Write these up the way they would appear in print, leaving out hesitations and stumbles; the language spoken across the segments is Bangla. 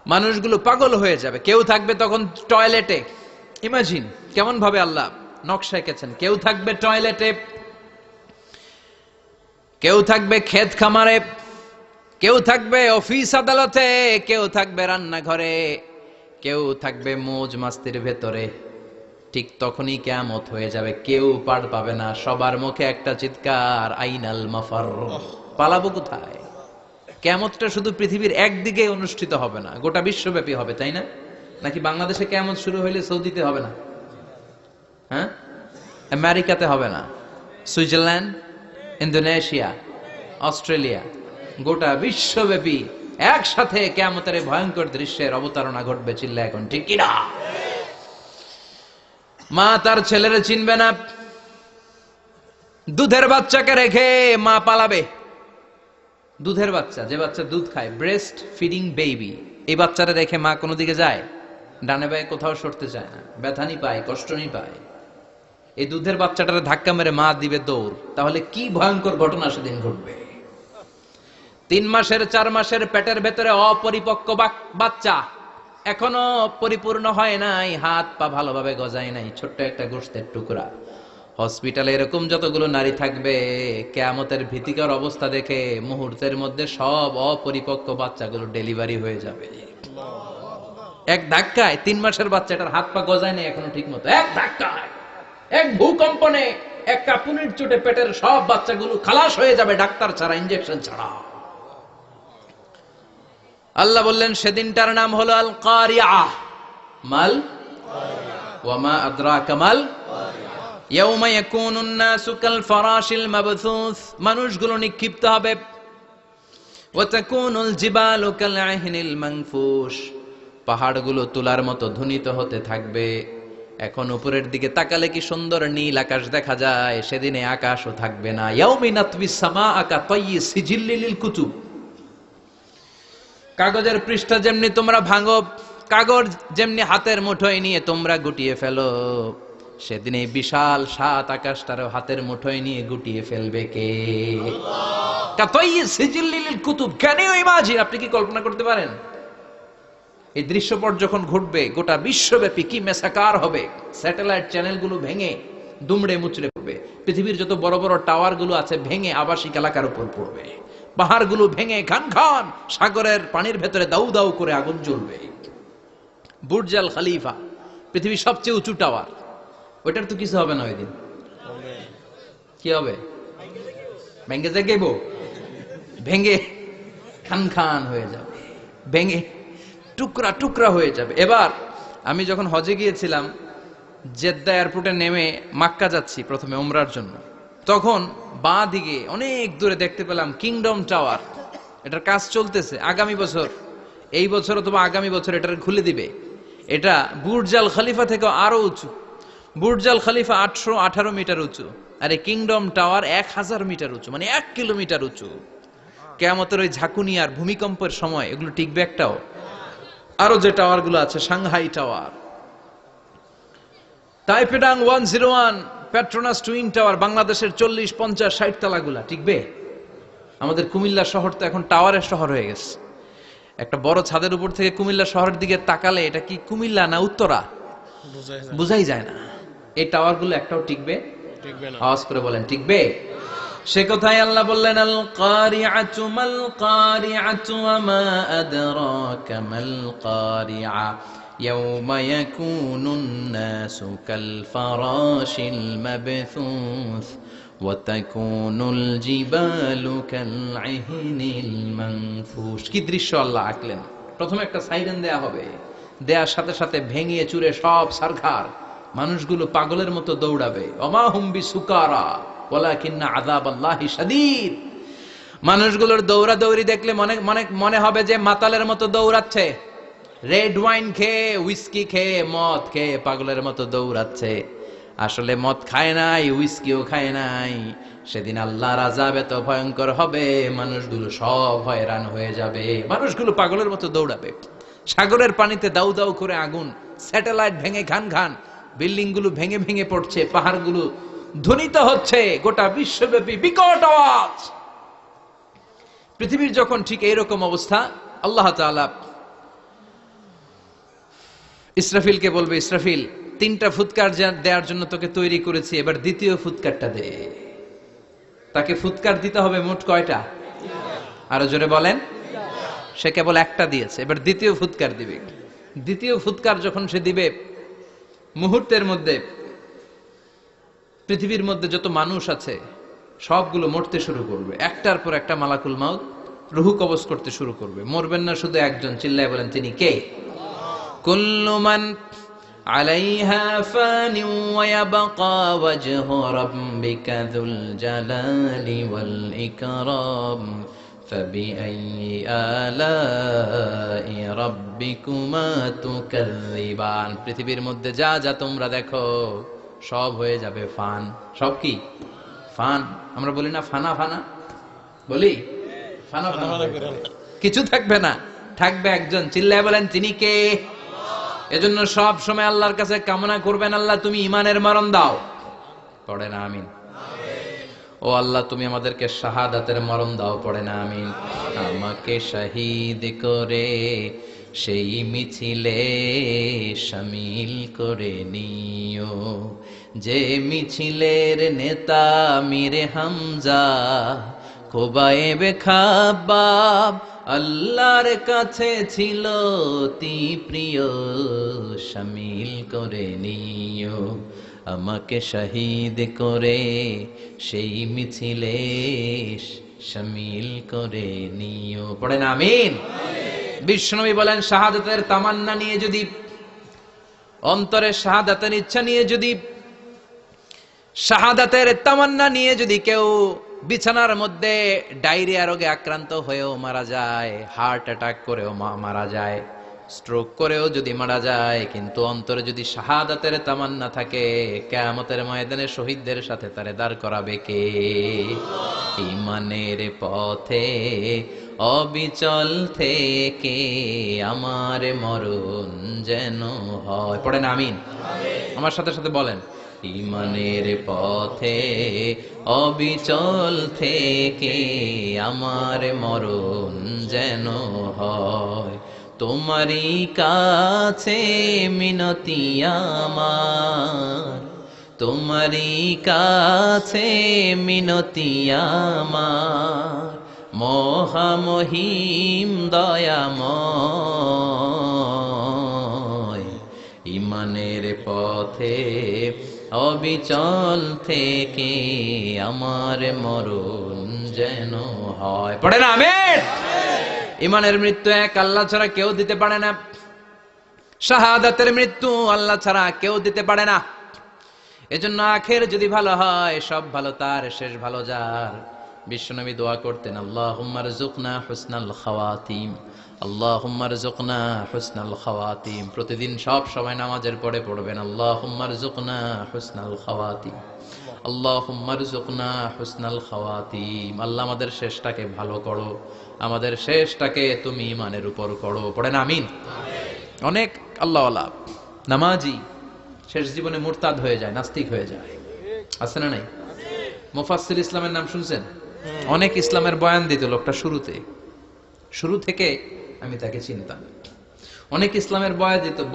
মানুষগুলো পাগল হয়ে যাবে। কেউ থাকবে তখন টয়লেটে, ইমাজিন কেমন ভাবে আল্লাহ নকশা এঁকেছেন। কেউ থাকবে টয়লেটে, কেউ থাকবে ক্ষেত খামারে, কেউ থাকবে অফিস আদালতে, কেউ থাকবে রান্নাঘরে, কেউ থাকবে মৌজ মাস্তির ভেতরে। ঠিক তখনই কিয়ামত হয়ে যাবে, কেউ পার পাবে না। সবার মুখে একটা চিৎকার, আইনাল মাফার, পালাবো কোথায়? কিয়ামতটা শুধু পৃথিবীর একদিকে অনুষ্ঠিত হবে না, গোটা বিশ্বব্যাপী হবে, তাই না? নাকি বাংলাদেশে কিয়ামত শুরু হইলে সৌদিতে হবে না? হ্যাঁ, আমেরিকাতে হবে না, সুইজারল্যান্ড, ইন্দোনেশিয়া, অস্ট্রেলিয়া, গোটা বিশ্বব্যাপী একসাথে কিয়ামতের ভয়ঙ্কর দৃশ্যের অবতারণা ঘটবে। চিল্লা এখন ঠিক কিনা? মা তার ছেলেরে চিনবে না, দুধের বাচ্চাকে রেখে মা পালাবে। দুধের বাচ্চা, যে বাচ্চা দুধ খায়, ব্রেস্ট ফিডিং বেবি, এই বাচ্চারা রেখে মা কোনো দিকে যায়? ডানে বায়ে কোথাও সরতে চায় না, ব্যথানি পায়, কষ্টনি পায়। এই দুধের বাচ্চাটারে ধাক্কা মেরে মা দিবে দৌড়। তাহলে কি ভয়ঙ্কর ঘটনা সেদিন ঘটবে। 3 মাসের 4 মাসের পেটের ভেতরে অপরিপক্ক বাচ্চা, এখনো পরিপূর্ণ হয় নাই, হাত পা ভালোভাবে গজায় নাই, ছোট্ট একটা গোশতের টুকরা। হসপিটালে এরকম যতগুলো নারী থাকবে, কিয়ামতের ভীতিকর অবস্থা দেখে মুহূর্তের মধ্যে সব অপরিপক্ক বাচ্চাগুলো ডেলিভারি হয়ে যাবে। এক ধাক্কায় 3 মাসের বাচ্চাটার হাত পা গজায় নাই এখনো ঠিক মতো, এক ধাক্কায়, এক ভূকম্পনে, এক কাঁপুনির চোটে পেটের সব বাচ্চাগুলো খালাস হয়ে যাবে, ডাক্তার ছাড়া, ইনজেকশন ছাড়া। আল্লাহ বললেন সেদিনটার নাম হলো আল কারিআহ। মাল ওয়া মা আদরাকা মাল ইয়াউমা ইয়াকুনুন নাসু কাল ফারাশিল মাবথুস, মানুষগুলো নিক্ষিপ্ত হবে। ওয়া তাকুনুল জিবালু কাল আহিনিল মানফুশ, পাহাড়গুলো তুলার মতো ধ্বনিত হতে থাকবে। এখন উপরের দিকে তাকালে কি সুন্দর নীল আকাশ দেখা যায়, সেদিনে আকাশও থাকবে না। ইয়াউমিন নাতবিস সামাআ কা তায়্যি সিজিল্লিল কুতুব, কাগজের পৃষ্ঠা যেমনি তোমরা ভাঙো, কাগজ যেমনি হাতের মুঠোয় নিয়ে তোমরা গুটিয়ে ফেলো, সেদিন এই বিশাল 7 আকাশটারও হাতের মুঠোয় নিয়ে গুটিয়ে ফেলবে কে? কুতুব। Can you imagine? আপনি কি কল্পনা করতে পারেন এই দৃশ্যপট যখন ঘটবে গোটা বিশ্বব্যাপী কি মেসাকার হবে? স্যাটেলাইট চ্যানেলগুলো ভেঙে দুমড়ে মুচড়ে পড়বে, পৃথিবীর যত বড় বড় টাওয়ার গুলো আছে ভেঙে আবাসিক এলাকার উপর পড়বে, পাহাড়গুলো ভেঙে খান খান, সাগরের পানির ভেতরে দাউ দাউ করে আগুন জ্বলবে। বুর্জ আল খলিফা, পৃথিবীর সবচেয়ে উঁচু টাওয়ার, ওইটার তো কিছু হবে না ওই দিন। কি হবে? ভেঙে যাইব, ভেঙে খান খান হয়ে যাবে, ভেঙে টুকরা টুকরা হয়ে যাবে। এবার আমি যখন হজে গিয়েছিলাম, জেদ্দা এয়ারপোর্টে নেমে মাক্কা যাচ্ছি প্রথমে উমরার জন্য, তখন বাঁ দিকে অনেক দূরে দেখতে পেলাম কিংডম টাওয়ার। এটার কাজ চলতেছে, আগামী বছর, এই বছর অথবা আগামী বছর এটার খুলে দিবে। এটা বুর্জ আল খলিফা থেকে আরো উঁচু। বুর্জ আল খলিফা 818 মিটার উঁচু, আর এই কিংডম টাওয়ার 1000 মিটার উঁচু, মানে 1 কিলোমিটার উঁচু। কিয়ামতের ওই ঝাঁকুনি আর ভূমিকম্পের সময় এগুলো টিকবে একটাও? আরো যে টাওয়ার গুলো আছে, সাংহাই টাওয়ার, টাইপেডাং 101, পেট্রোনাস টুইন টাওয়ার, বাংলাদেশের 40, 50, 60 তালাগুলা টিকবে? আমাদের কুমিল্লা শহর তো এখন টাওয়ারের শহর হয়ে গেছে। একটা বড় ছাদের উপর থেকে কুমিল্লা শহরের দিকে তাকালে এটা কি কুমিল্লা না উত্তরা বুঝাই যায় না। এই টাওয়ার গুলো একটাও টিকবে? আওয়াজ করে বলেন টিকবে? সে কথাই আল্লাহ বললেন আল কারিআতু মাল কারিআতু ওয়া মা আদরাকা মাল কারিআ ইয়াউমা ইয়াকুনুন নাসু কাল ফারাশিল মাবথুস ওয়া তাকুনুল জিবালু কাল আহিনিল মানফুশ। কি দৃশ্য আল্লাহ আঁকলেন! প্রথমে একটা সাইরেন দেয়া হবে, দেয়ার সাথে সাথে ভেঙে চুরে সব সারখার, মানুষগুলো পাগলের মতো দৌড়াবে। ওমা হুম বিসুকারা ওয়ালাকিন্না আযাবাল্লাহি শাদীদ। মানুষগুলোর দৌড়াদৌড়ি দেখলে মনে হবে যে মাতালের মতো দৌড়াচ্ছে, রেড ওয়াইন খেয়ে, হুইস্কি খেয়ে, মদ খেয়ে পাগলের মতো দৌড়াচ্ছে। আসলে মদ খায় নাই, হুইস্কিও খায় নাই। সেদিন আল্লাহর আযাব এত ভয়ঙ্কর হবে, মানুষগুলো সব হয়রান হয়ে যাবে, মানুষগুলো পাগলের মতো দৌড়াবে। সাগরের পানিতে দাউ দাউ করে আগুন, স্যাটেলাইট ভেঙে খান খান, বিল্ডিং গুলো ভেঙে ভেঙে পড়ছে, পাহাড়গুলো ধ্বনিত হচ্ছে, গোটা বিশ্বব্যাপী বিকট আওয়াজ। পৃথিবীর যখন ঠিক এইরকম অবস্থা, আল্লাহ তাআলা ইসরাফিলকে বলবে, ইসরাফিল, 3টা ফুৎকার দেওয়ার জন্য তোকে তৈরি করেছি, এবার দ্বিতীয় ফুৎকারটা দে। তাকে ফুৎকার দিতে হবে মোট কয়টা? আরো জোরে বলেন। সে কেবল একটা দিয়েছে, এবার দ্বিতীয় ফুৎকার দিবে। দ্বিতীয় ফুৎকার যখন সে দিবে, মুহূর্তের মধ্যে পৃথিবীর মধ্যে যত মানুষ আছে সবগুলো মরতে শুরু করবে, একটার পর একটা মালাকুল মাউত রুহু কবজ করতে শুরু করবে। মরবেন না শুধু একজন, চিল্লায় বলেন তিনি কে? কুল্লু মান আলাইহা ফানি ওয়া ইয়াবকা ওয়াজহু রাব্বিকা যুল জালালি ওয়াল ইকরাম ফাবিআইয়ি আলাই রাব্বিকুমা তুকাযযিবান। পৃথিবীর মধ্যে যা যা তোমরা দেখো সব হয়ে যাবে ফান। সব কি? ফান। আমরা বলি না ফানা ফানা, বলি ফানা ফানা, কিছু থাকবে না, থাকবে একজন, চিল্লায় বলেন তিনি কে? এজন্য সব সময় আল্লাহর কাছে কামনা করবেন, আল্লাহ তুমি ঈমানের মরণ দাও। পড়ে না আমিন? ও আল্লাহ তুমি আমাদেরকে শাহাদাতের মরণ দাও। পড়ে না আমিন? আমাকে শহীদ করে সেই মিছিলে শামিল করে নিও, যে মিছিলের নেতা মীরে হামজা খোবায়েবে খাব্বাব আল্লাহর কাছে ছিল অতি প্রিয়, শামিল করে নিও আমাকে শহীদ করে সেই মিছিলে শামিল করে নিও। পড়েন আমিন? বিশ্বনবী বলেন, শাহাদাতের তামান্না নিয়ে যদি, অন্তরে শাহাদাতের ইচ্ছা নিয়ে যদি, শাহাদাতের তামান্না নিয়ে যদি কেউ বিছানার মধ্যে ডায়রিয়া রোগে আক্রান্ত হয়েও মারা যায়, হার্ট অ্যাটাক করেও মারা যায়, স্ট্রোক করেও যদি মারা যায়, কিন্তু অন্তরে যদি শাহাদাতের তামান্না থাকে, কিয়ামতের ময়দানে শহীদদের সাথে তারে দাঁড় করাবে কে? ঈমানের পথে অবিচল থেকে আমার মরণ যেন হয়। পড়েন আমিন? আমার সাথে সাথে বলেন, ঈমানের পথে অবিচল থেকে আমার মরণ যেন হয়। তোমারই কাছে মিনতি আমার, তোমারই কাছে মিনতি আমার, মহামহিম দয়াময়। ঈমানের পথে অবিচল থেকে আমার মরণ যেন হয়। পড়েন আমিন? ঈমানের মৃত্যু এক, আল্লাহ ছাড়া কেউ দিতে পারে না। শাহাদাতের মৃত্যু আল্লাহ ছাড়া কেউ দিতে পারে না। এজন্য আখের যদি ভালো হয়, সব ভালো তার, শেষ ভালো যার। বিশ্বনবী দোয়া করতেন, আল্লাহুম্মা রযুকনা হুসনাল খাওয়াতিম, আল্লাহুম্মা রযুকনা হুসনাল খাওয়াতিম। প্রতিদিন সব সময় নামাজের পরে পড়বেন, আল্লাহুম্মা রযুকনা হুসনাল খাওয়াতিম, আল্লাহুম্মা রযুকনা হুসনাল খাওয়াতিম। আল্লাহ আমাদের শেষটাকে ভালো করো, আমাদের শেষটাকে তুমি ঈমানের উপর করো। পড়েন আমিন? অনেক আল্লাহওয়ালা নামাজি শেষ জীবনে মুরতাদ হয়ে যায়, নাস্তিক হয়ে যায়, আছে না নাই? মুফাসসির ইসলামের নাম শুনছেন? অনেক ইসলামের বয়ান দিত লোকটা শুরু থেকে আমি তাকে চিনতাম। অনেক ইসলামের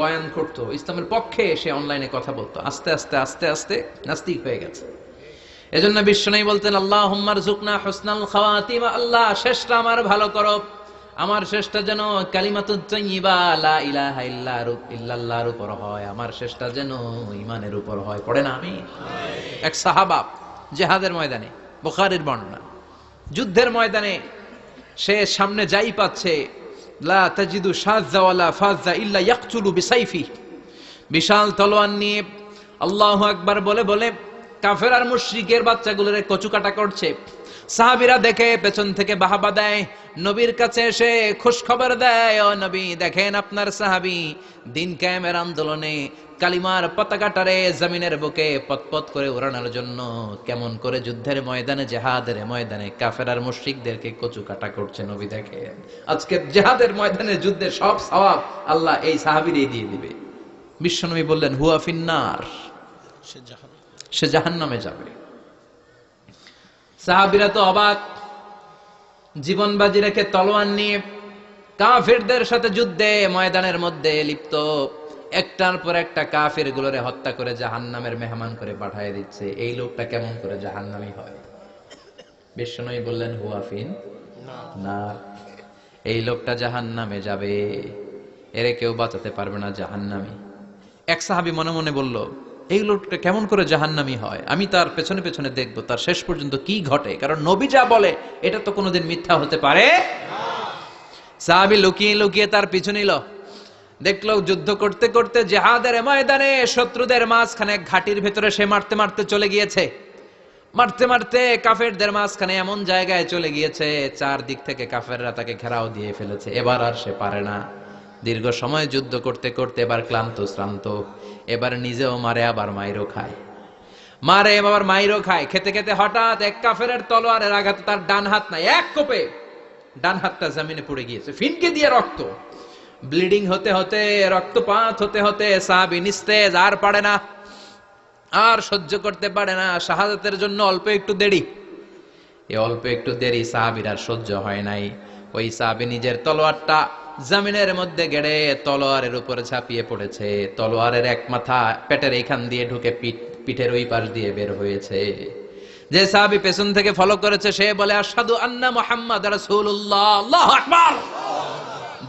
বয়ান করতো, ইসলামের পক্ষে সে অনলাইনে কথা বলতো। আস্তে আস্তে আস্তে আস্তে নাস্তিক হয়ে গেছে। এজন্য বিশ্বনবী বলতেন, আল্লাহুম্মা রযুকনা হুসনাল খাওয়াতিম, আল্লাহ শেষটা আমার ভালো করো, আমার শেষটা যেন কালিমাতুত তাইয়্যিবা লা ইলাহা ইল্লাল্লাহর উপর হয়, আমার শেষটা যেন ঈমানের উপর হয়। পড়ে না আমিন? এক সাহাবা জিহাদের ময়দানে, বুখারীর বর্ণনা, যুদ্ধের ময়দানে সে সামনে যাই পাচ্ছে, লা তাজিদু শাযযা ওয়ালা ফাযযা ইল্লা ইয়াকতুলু বিসাইফি, বিশাল তলোয়ার নিয়ে আল্লাহু আকবার বলে বলে কাফের আর মুশরিকের বাচ্চাগুলোরে কচুকাটা করছে। সাহাবীরা দেখে পেছন থেকে বাহাবা দেয়, নবীর কাছে এসে খুশ খবর দেয়, ও নবী দেখেন আপনার সাহাবী দিন কায়েমের আন্দোলনে কালিমার পতাকাটারে জমিনের বুকে পতপত করে উড়ানোর জন্য কেমন করে যুদ্ধের ময়দানে, জিহাদের ময়দানে কাফের আর মুশরিকদেরকে কচুকাটা করছে। নবী দেখেন আজকে জিহাদের ময়দানে যুদ্ধের সব সওয়াব আল্লাহ এই সাহাবীরই দিয়ে দিবে। বিশ্বনবী বললেন, হুয়া ফিন্নার, সে জাহান্নামে যাবে। সাহাবীরা তো অবাক, জীবন বাজি রেখে তলোয়ার নিয়ে কাফেরদের সাথে যুদ্ধে ময়দানের মধ্যে লিপ্ত। একটার পর একটা কাফের গুলোরে হত্যা করে জাহান্নামের মেহমান করে পাঠিয়ে দিচ্ছে। এই লোকটা কেমন করে জাহান্নামী হয়? বিশ্বনবী বললেন হুয়াফিন না, এই লোকটা জাহান্নামে যাবে, এরে কেউ বাঁচাতে পারবে না, জাহান্নামী। এক সাহাবী মনে মনে বলল, এই লোকটা কেমন করে জাহান্নামী হয়, আমি তার পেছনে পেছনে দেখবো তার শেষ পর্যন্ত কি ঘটে, কারণ নবী যা বলে এটা তো কোনোদিন মিথ্যা হতে পারে। সাহাবী লুকিয়ে লুকিয়ে তার পিছু নিল। দেখলো যুদ্ধ করতে করতে জিহাদের ময়দানে শত্রুদের মাঝখানে ঘাটির ভেতরে সে মারতে মারতে চলে গিয়েছে। মারতে মারতে কাফেরদের মাঝখানে এমন জায়গায় চলে গিয়েছে, চারদিক থেকে কাফেররা তাকে ঘেরাও দিয়ে ফেলেছে। এবার আর সে পারে না। দীর্ঘ সময় যুদ্ধ করতে করতে এবার ক্লান্ত শ্রান্ত, এবার নিজেও মারে আবার মাইরও খায়, মারে আবার মাইরও খায়। খেতে খেতে হঠাৎ এক কাফেরের তলোয়ারের আঘাতে তার ডান হাত নাই, এক কোপে ডান হাতটা জমিনে পড়ে গিয়েছে, ফিনকে দিয়ে রক্ত, ব্লিডিং হতে হতে, রক্তপাত হতে হতে সাহাবী নিস্তেজ, আর পারে না, আর সহ্য করতে পারে না। শাহাদাতের জন্য অল্প একটু দেরি, এই অল্প একটু দেরি সাহাবীর আর সহ্য হয় নাই। ওই সাহাবী নিজের তলোয়ারটা জমিনের মধ্যে গেড়ে তলোয়ারের উপরে ঝাঁপিয়ে পড়েছে। তলোয়ারের এক মাথা পেটের এইখান দিয়ে ঢুকে পিঠের ওই পাশ দিয়ে বের হয়েছে। যে সাহাবী পেছন থেকে ফলো করেছে সে বলে আশহাদু আন্না মুহাম্মাদ রাসূলুল্লাহ, আল্লাহু আকবার।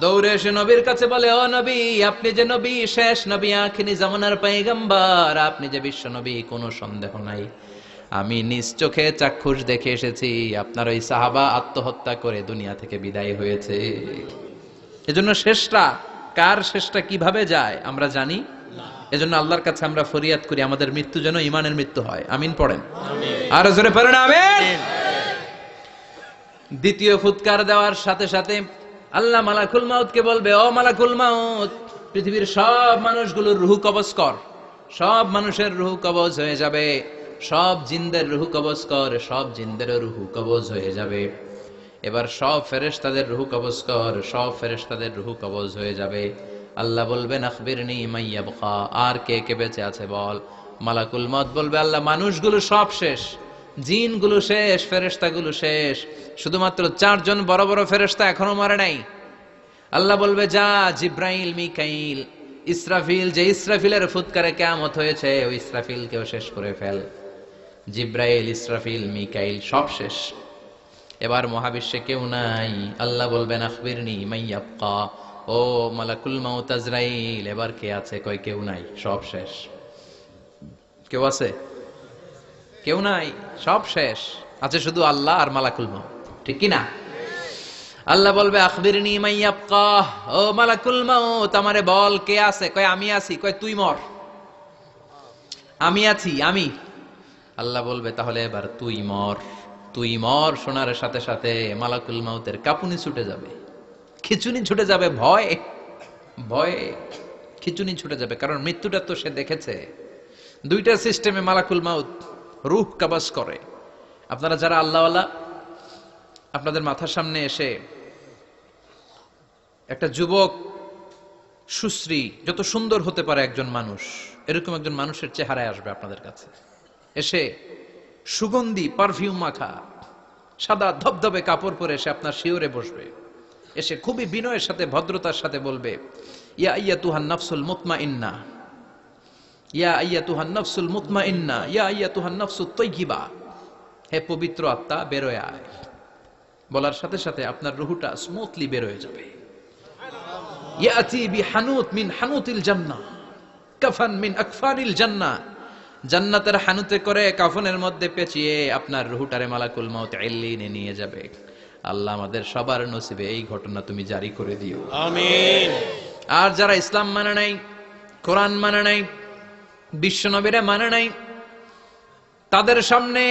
দৌড়ে এসে নবীর কাছে বলে, ও নবী, আপনি যে নবী, শেষ নবী, আখিরি জামানার পয়গম্বর, আপনি যে বিশ্ব নবী, কোনো সন্দেহ নাই। আমি নিজ চোখে চাক্ষুষ দেখে এসেছি আপনার ওই সাহাবা আত্মহত্যা করে দুনিয়া থেকে বিদায় হয়েছে। এজন্য শেষটা কার, শেষটা কিভাবে যায় আমরা জানি। এজন্য আল্লাহর কাছে আমরা ফরিয়াদ করি আমাদের মৃত্যু যেন ঈমানের মৃত্যু হয়। আমিন পড়েন, আর জোরে পড়েন আমিন। দ্বিতীয় ফুৎকার দেওয়ার সাথে সাথে আল্লাহ মালাকুল মাউতকে বলবে, ও মালাকুল মাউত, পৃথিবীর সব মানুষগুলোর রূহ কবজ কর। সব মানুষের রূহ কবজ হয়ে যাবে, সব জিনদের রূহ কবজ কর, সব জিনদের রূহ কবজ হয়ে যাবে। এবার সব ফেরেশতাদের রূহ কবজ কর, সব ফেরেশতাদের রূহ কবজ হয়ে যাবে। আল্লাহ বলবেন আখবিরনি মাইয়াবকা, আর কে কে বেঁচে আছে বল। মালাকুল মাউত বলবে, আল্লাহ মানুষগুলো সব শেষ, জিনগুলো শেষ, ফেরেশতাগুলো শেষ, শুধুমাত্র 4 জন বড় বড় ফেরেশতা এখনো মরে নাই। আল্লাহ বলবে, যা জিব্রাইল, মিকাইল, ইসরাফিল, যে ইসরাফিলের ফুৎকারে কিয়ামত হয়েছে ওই ইসরাফিলকেও শেষ করে ফেল। জিব্রাইল, ইসরাফিল, মিকাইল সব শেষ। এবার মহাবিশ্বে কেউ নাই। আল্লাহ বলবেন আখবিরনি মাইয়াবকা, ও মালাকুল মাউত আজরাইল, এবার কে আছে? কই কেউ নাই, সব শেষ। কেউ আছে? কেউ নাই, সব শেষ। আছে শুধু আল্লাহ আর মালাকুল মাউত, ঠিক কি না? আল্লাহ বলবে আখবিরনি মাইয়াবকা, ও মালাকুল মাউত আমারে বল কে আছে? কয় আমি আছি। কয় তুই মর। আমি আছি, আমি। আল্লাহ বলবে তাহলে এবার তুই মর। তুই মর শোনার সাথে সাথে মালাকুল মাউতের কাঁপুনি ছুটে যাবে, খিচুনি ছুটে যাবে, ভয় ভয়ে খিচুনি ছুটে যাবে, কারণ মৃত্যুটা তো সে দেখেছে। দুইটা সিস্টেমে মালাকুল মাউত রূহ কবজ করে। আপনারা যারা আল্লাহওয়ালা, আপনাদের মাথার সামনে এসে একটা যুবক, সুশ্রী, যত সুন্দর হতে পারে একজন মানুষ, এরকম একজন মানুষের চেহারায় আসবে আপনাদের কাছে। এসে সুগন্ধি পারফিউম মাখা সাদা ধবধবে কাপড় পরে এসে আপনার শিওরে বসবে। এসে খুবই বিনয়ের সাথে, ভদ্রতার সাথে বলবে, ইয়া আইয়াতুহান নাফসুল মুতমাইন্না, ইয়া আইয়াতুহান নাফসুল মুতমাইন্না, ইয়া আইয়াতুহান নাফসুত তাইয়্যিবা, হে পবিত্র আত্মা বেরোয় আয়। বলার সাথে সাথে আপনার রুহটা স্মুথলি বের হয়ে যাবে। ইয়াতি বিহানুত মিন হানুতিল জান্নাহ, কাফান মিন আকফানিল জান্নাহ, জান্নাতের হানুতে করে কাফনের মধ্যে পেঁচিয়ে আপনার রুহটারে মালাকুল মাউত ইল্লিনে নিয়ে যাবে। আল্লাহ আমাদের সবার নসিবে এই ঘটনা তুমি জারি করে দিও, আমিন। আর যারা ইসলাম মানে নাই, কোরআন মানে নাই, বিশ্ব নবীরা মানে নাই, তাদের সামনে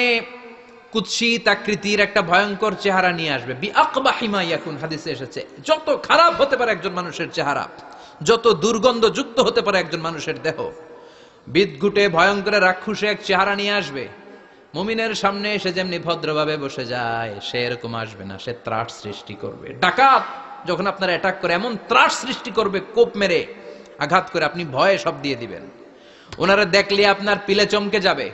কুৎসিত আকৃতির একটা ভয়ঙ্কর চেহারা নিয়ে আসবে। বিআকবাহি মা ইয়াকুন, হাদিসে এসেছে, যত খারাপ হতে পারে একজন মানুষের চেহারা, যত দুর্গন্ধযুক্ত হতে পারে একজন মানুষের দেহ, বিদঘুটে ভয়ঙ্কর রাক্ষসে এক চেহারা নিয়ে আসবে। মুমিনের সামনে এসে যেমনি ভদ্রভাবে বসে যায়, সে এরকম আসবে না, সে ত্রাস সৃষ্টি করবে। ডাকাত যখন আপনার অ্যাটাক করে এমন ত্রাস সৃষ্টি করবে, কোপ মেরে আঘাত করে আপনি ভয়ে সব দিয়ে দিবেন। ওনারা দেখলে আপনার পিলে চমকে যাবে।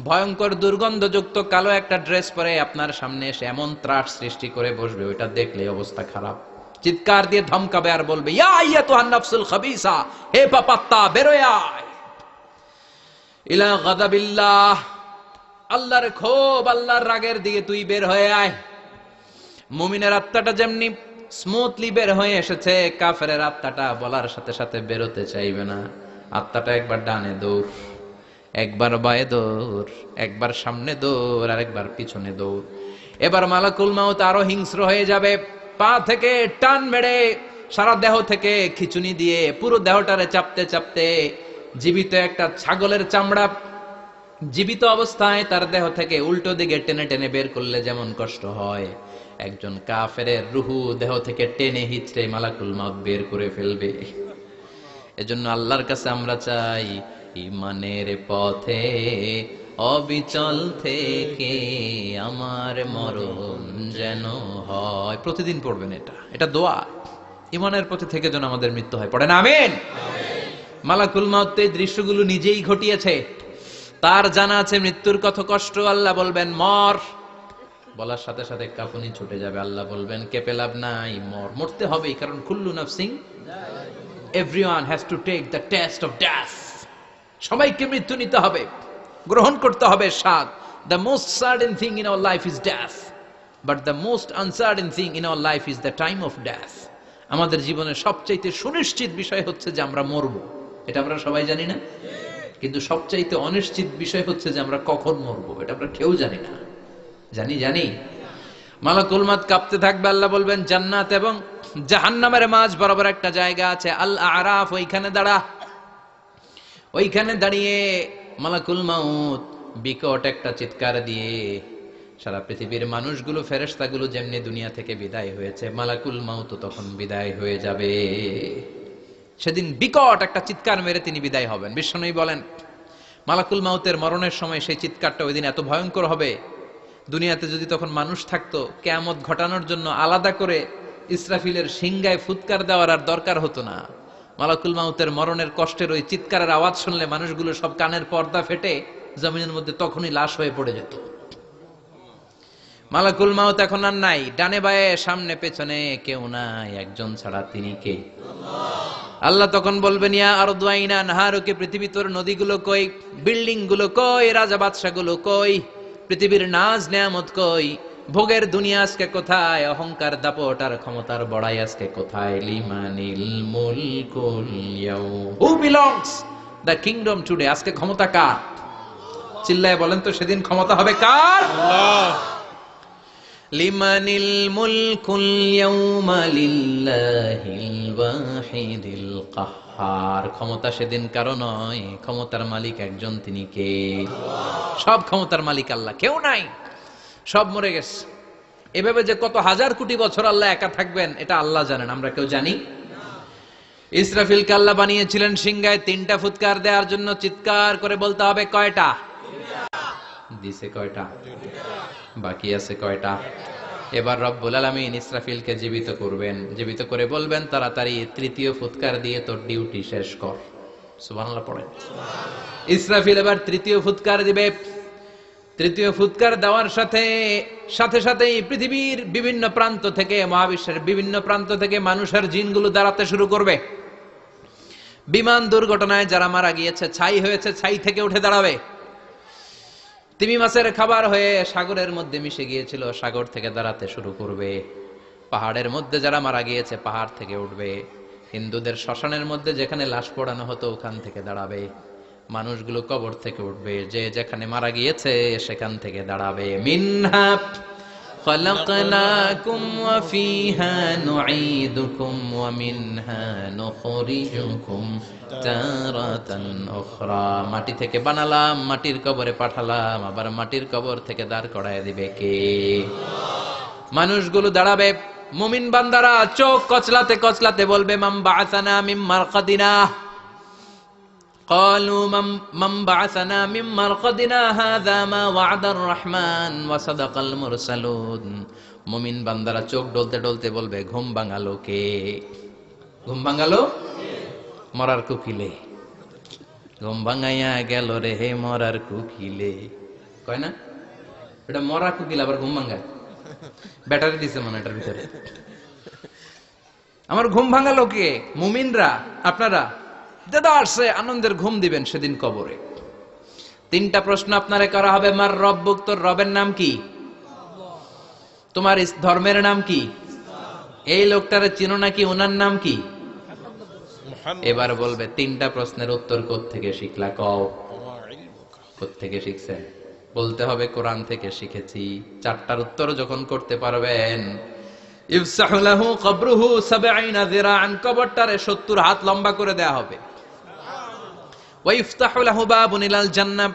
ভয়ঙ্কর দুর্গন্ধযুক্ত কালো একটা ড্রেস পরে আপনার সামনে এসে এমন ত্রাস সৃষ্টি করে বসবে, ওইটা দেখলে অবস্থা খারাপ। চিৎকার দিয়ে ধমকাবে আর বলবে, ইয়া আইয়াতুহান নাফসুল খাবিসা, হে পাপাত্তা বেরোয় আয় ইলা গাদাবিল্লাহ, আল্লাহর ক্ষোভ, আল্লাহর রাগের দিকে তুই বের হয়ে আয়। মুমিনের আত্মাটা যেমনি স্মুথলি বের হয়ে এসেছে, কাফেরের আত্মাটা বলার সাথে সাথে বেরোতে চাইবে না। আত্মাটা একবার ডানে দৌড়, একবার বায়ে দৌড়, একবার সামনে দৌড়, আর একবার পিছনে দৌড়। এবার মালাকুল মাউত আরো হিংস্র হয়ে যাবে, পা থেকে টান মেরে সারা দেহ থেকে খিচুনি দিয়ে পুরো দেহটারে চাপতে চাপতে জীবিত একটা ছাগলের চামড়া জীবিত অবস্থায় তার দেহ থেকে উল্টো দিকে টেনে টেনে বের করলে যেমন কষ্ট হয়, একজন কাফেরের রুহু দেহ থেকে টেনে হিচড়ে মালাকুল মাউত বের করে ফেলবে। এজন্য আল্লাহর কাছে আমরা চাই, ঈমানের পথে অবিচল থেকে আমার মরণ যেন হয়। প্রতিদিন পড়বেন এটা দোয়া। ঈমানের পথে থেকে যেন আমাদের মৃত্যু হয়, পড়েন আমিন। মালাকুল মাউত এই দৃশ্যগুলো নিজেই ঘটিয়েছে, তার জানা আছে মৃত্যুর কত কষ্ট। আল্লাহ বলবেন মর, বলার সাথে সাথে কাঁপুনি ছুটে যাবে। আল্লাহ বলবেন কেঁপে লাভ নাই, মর, মরতে হবেই, কারণ কুল্লু নাফসিন, everyone has to take the test of death. সবাইকে মৃত্যু নিতে হবে, গ্রহণ করতে হবে স্বাদ। The most certain thing in our life is death, but the most uncertain thing in our life is the time of death. আমাদের জীবনের সবচাইতে সুনিশ্চিত বিষয় হচ্ছে যে আমরা মরবো, এটা আমরা সবাই জানি না, কিন্তু সবচাইতে অনিশ্চিত বিষয় হচ্ছে যে আমরা কখন মরবো, এটা আমরা কেউ জানি না। জানি মালাকুল মাউত কাঁপতে থাকবে। আল্লাহ বলবেন জান্নাত এবং জাহান্নামের মাঝ বরাবর একটা জায়গা আছে, আল আরাফ, ওইখানে দাঁড়া। ওইখানে দাঁড়িয়ে মালাকুল মাউত বিকট একটা চিৎকার দিয়ে সারা পৃথিবীর মানুষগুলো, ফেরেশতাগুলো যেমনি দুনিয়া থেকে বিদায় হয়েছে, মালাকুল মাউত তখন বিদায় হয়ে যাবে। সেদিন বিকট একটা চিৎকার মেরে তিনি বিদায় হবেন। বিশ্বনবী বলেন মালাকুল মাউতের মরণের সময় সেই চিৎকারটা ওই দিন এত ভয়ঙ্কর হবে, দুনিয়াতে যদি তখন মানুষ থাকতো, কিয়ামত ঘটানোর জন্য আলাদা করে ইসরাফিলের সিংগায় ফুৎকার দেওয়ার আর দরকার হতো না। মালাকুল মাউতের মরণের কষ্টের ওই চিৎকারের আওয়াজ শুনলে মানুষগুলো সব কানের পর্দা ফেটে জমিনের মধ্যে তখনই লাশ হয়ে পড়ে যেত। মালাকুল মাউত এখন আর নাই, ডানে বায়ে সামনে পেছনে কেউ নাই, একজন ছাড়া, তিনি কে? আল্লাহ তখন বলবেন ইয়া আরদু আইনা নাহারুকে, পৃথিবী তোর নদীগুলো কই, বিল্ডিং গুলো কই, রাজা বাদশা গুলো কই, পৃথিবীর নাজ নেয়ামত কই, ভোগের দুনিয়া আজকে কোথায়, অহংকার দাপট আর ক্ষমতার বড়াই আজকে কোথায়? লিমানিল মুলকুল ইয়াউম, who belongs the kingdom today, আজকে ক্ষমতা কার? চিল্লায় বলেন তো, সেদিন ক্ষমতা হবে কার? আল্লাহ। লিমানিল মুলকুল ইয়াউমা লিল্লাহিল ওয়াহিদিল কাহ্হার, ক্ষমতা সেদিন কারো নয়, ক্ষমতার মালিক একজন, তিনি কে? সব ক্ষমতার মালিক আল্লাহ, কেউ নাই, সব মরে গেছে। এভাবে যে কত হাজার কোটি বছর আল্লাহ একা থাকবেন এটা আল্লাহ জানেন, আমরা কেউ জানি। ইসরাফিলকে আল্লাহ বানিয়েছিলেন সিংহায় 3টা ফুৎকার দেওয়ার জন্য, চিৎকার করে বলতে হবে কয়টা? দিছে কয়টা? বাকি আছে কয়টা? এবার রব্বুল আলামিন ইসরাফিলকে জীবিত করবেন, জীবিত করে বলবেন তাড়াতাড়ি 3য় ফুৎকার দিয়ে তোর ডিউটি শেষ কর। সুবহানাল্লাহ পড়েন। ইসরাফিল এবার 3য় ফুৎকার দিবে। 3য় ফুৎকার দেওয়ার সাথে সাথেই পৃথিবীর বিভিন্ন প্রান্ত থেকে, মহাবিশ্বের বিভিন্ন প্রান্ত থেকে মানুষের জিনগুলো দাঁড়াতে শুরু করবে। বিমান দুর্ঘটনায় যারা মারা গিয়েছে, ছাই হয়েছে, ছাই থেকে উঠে দাঁড়াবে। তিমি মাছের খাবার হয়ে সাগরের মধ্যে মিশে গিয়েছিল, সাগর থেকে দাঁড়াতে শুরু করবে। পাহাড়ের মধ্যে যারা মারা গিয়েছে, পাহাড় থেকে উঠবে। হিন্দুদের শ্মশানের মধ্যে যেখানে লাশ পোড়ানো হতো, ওখান থেকে দাঁড়াবে। মানুষগুলো কবর থেকে উঠবে, যে যেখানে মারা গিয়েছে সেখান থেকে দাঁড়াবে। মিনহা খালাকনাকুম ওয়া ফিহা নুঈদুকুম ওয়া মিনহা নুখরিজুকুম তারাতান উখরা, মাটি থেকে বানালাম, মাটির কবরে পাঠালাম, আবার মাটির কবর থেকে দাঁড় করায় দিবে কে? মানুষগুলো দাঁড়াবে। মুমিন বান্দারা চোখ কচলাতে কচলাতে বলবে মান বাআসানা মিন মারকাদিনা, قالوا من بعثنا من مرقدنا هذا ما وعد الرحمن وصدق المرسلون। মুমিন বান্দারা চোখ ডলতে ডলতে বলবে ঘুম ভাঙালো কে? ঘুম ভাঙালো মরার কুকিলে, ঘুম ভাঙাইয়া গেল রে হে মরার কুকিলে, কয় না? এটা মরা কুকিল আবার ঘুম ভাঙায়, ব্যাটারি দিছে মনে এটার ভিতরে। আমার ঘুম ভাঙালো কে? মুমিনরা, আপনারা দেদারসে আনন্দের ঘুম দিবেন সেদিন কবরে। তিনটা প্রশ্ন আপনারে করা হবে। মার রব্বুক, তোর রবের নাম কি? তোমার ধর্মের নাম কি? এই লোকটারে চিনো নাকি? ওনার নাম কি? এবার বলবে তিনটা প্রশ্নের উত্তর কোত্থেকে শিখলা? কও কোত্থেকে শিখছেন? বলতে হবে কোরআন থেকে শিখেছি। চারটার উত্তর যখন করতে পারবেন, ইফসাহু লাহু কবরুহু ৭০ যিরাআন, কবরটারে ৭০ হাত লম্বা করে দেয়া হবে। ওয়া ইফতাহু লাহু বাবুন ইলাল জান্নাহ,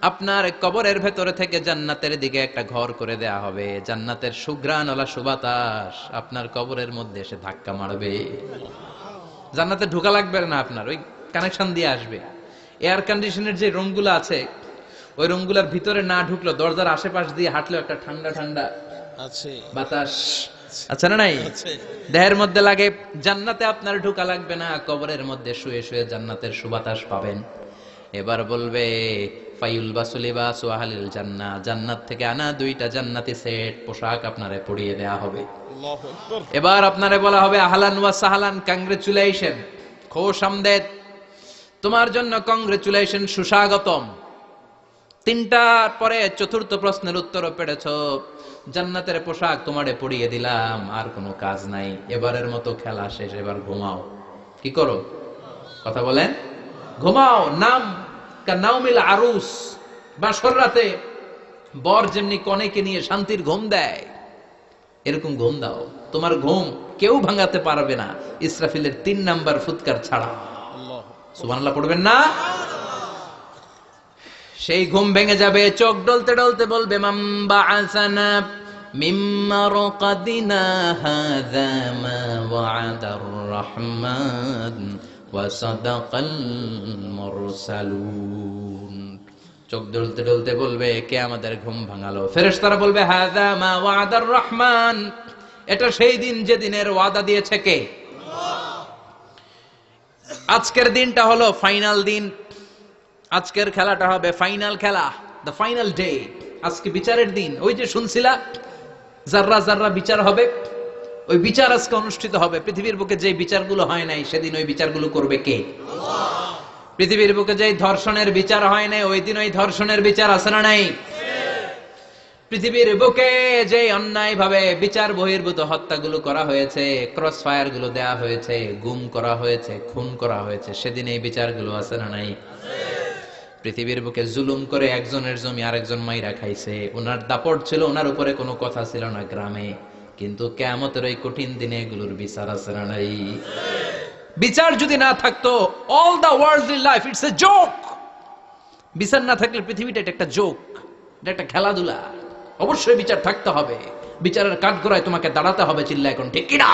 আপনার কবরের ভেতরে থেকে জান্নাতের দিকে একটা ঘর করে দেয়া হবে। জান্নাতের সুঘ্রাণওয়ালা সুবাতাস আপনার কবরের মধ্যে এসে ধাক্কা মারবে। জান্নাতে ঢোকা লাগবে না, আপনার ওই কানেকশন দিয়ে আসবে। এয়ার কন্ডিশনের যে রুমগুলো আছে, ওই রুমগুলোর ভিতরে না ঢুকলো, দরজার আশেপাশ দিয়ে হাঁটলেও একটা ঠান্ডা ঠান্ডা আছে বাতাস আছে না নাই? দেহের মধ্যে লাগে। জান্নাতে আপনার ঢোকা লাগবে না, কবরের মধ্যে শুয়ে শুয়ে জান্নাতের সুবাতাস পাবেন। এবার বলবে ফায়ুলবাসু লিবাসু আহলিল জান্নাহ, জান্নাত থেকে আনা 2টা জান্নাতি সেট পোশাক আপনারে পরিয়ে দেয়া হবে। আল্লাহু আকবার। এবার আপনারে বলা হবে আহলান ওয়া সাহলান, কংগ্রেচুলেশন, খোশামদেদ, তোমার জন্য কংগ্রেচুলেশন, সুস্বাগতম। তিনটার পরে চতুর্থ প্রশ্নের উত্তরও পেরেছো, জান্নাতের পোশাক তোমারে পরিয়ে দিলাম, আর কোনো কাজ নাই, এবারের মতো খেলা শেষ, এবার ঘুমাও। কি করো? কথা বলেন। ঘুমাও। নাম কানাউমিল আরুস, বাসর রাতে বর যেমনি কনেকে নিয়ে শান্তির ঘুম দেয়, এরকম ঘুম দাও। তোমার ঘুম কেউ ভাঙাতে পারবে না, ইসরাফিলের 3 নাম্বার ফুৎকার ছাড়া। সুবহানাল্লাহ পড়বেন না? সেই ঘুম ভেঙে যাবে, চোখ ডলতে ডলতে বলবে মান বাআসানা মিন মারকাদিনা হাযা মা ওয়া'দার রহমান ওয়া সাদাকাল মুরসালুন। চোখ ডলতে ডলতে বলবে কে আমাদের ঘুম ভাঙালো? ফেরেশতারা বলবে হাযা মা ওয়া'দার রহমান, এটা সেই দিন যেদিনের ওয়াদা দিয়েছে কে? আল্লাহ। আজকের দিনটা হলো ফাইনাল দিন, আজকের খেলাটা হবে ফাইনাল খেলা, দ্য ফাইনাল ডে। আজকে বিচারের দিন। ওই যে শুনছিলা জাররা জাররা বিচার হবে, ওই বিচার আজকে অনুষ্ঠিত হবে। পৃথিবীর বুকে যে বিচারগুলো হয় নাই, সেদিন ওই বিচারগুলো করবে কে? আল্লাহ। পৃথিবীর বুকে যে ধর্ষণের বিচার হয় নাই, ওই দিন ওই ধর্ষণের বিচার আছে না নাই? পৃথিবীর বুকে যে অন্যায় ভাবে বিচার বহির্ভূত হত্যাগুলো করা হয়েছে, ক্রস ফায়ার গুলো দেয়া হয়েছে, গুম করা হয়েছে, খুন করা হয়েছে, সেদিন এই বিচারগুলো আছে না নাই? পৃথিবীর বুকে জুলুম করে একজনের জমি আরেকজন মাইরা খাইছে, ওনার দাপট ছিল, ওনার উপরে কোনো কথা ছিল না গ্রামে, কিন্তু কিয়ামতের ওই কঠিন দিনে এগুলোর বিচার আছে না নাই? বিচার যদি না থাকতো, all the worldly life it's a joke. বিচার না থাকলে পৃথিবীটা এটা একটা জোক, এটা একটা খেলাধুলা। অবশ্যই বিচার থাকতে হবে, বিচারের কাঠগড়ায় তোমাকে দাঁড়াতে হবে। চিল্লা এখন ঠিক কিনা?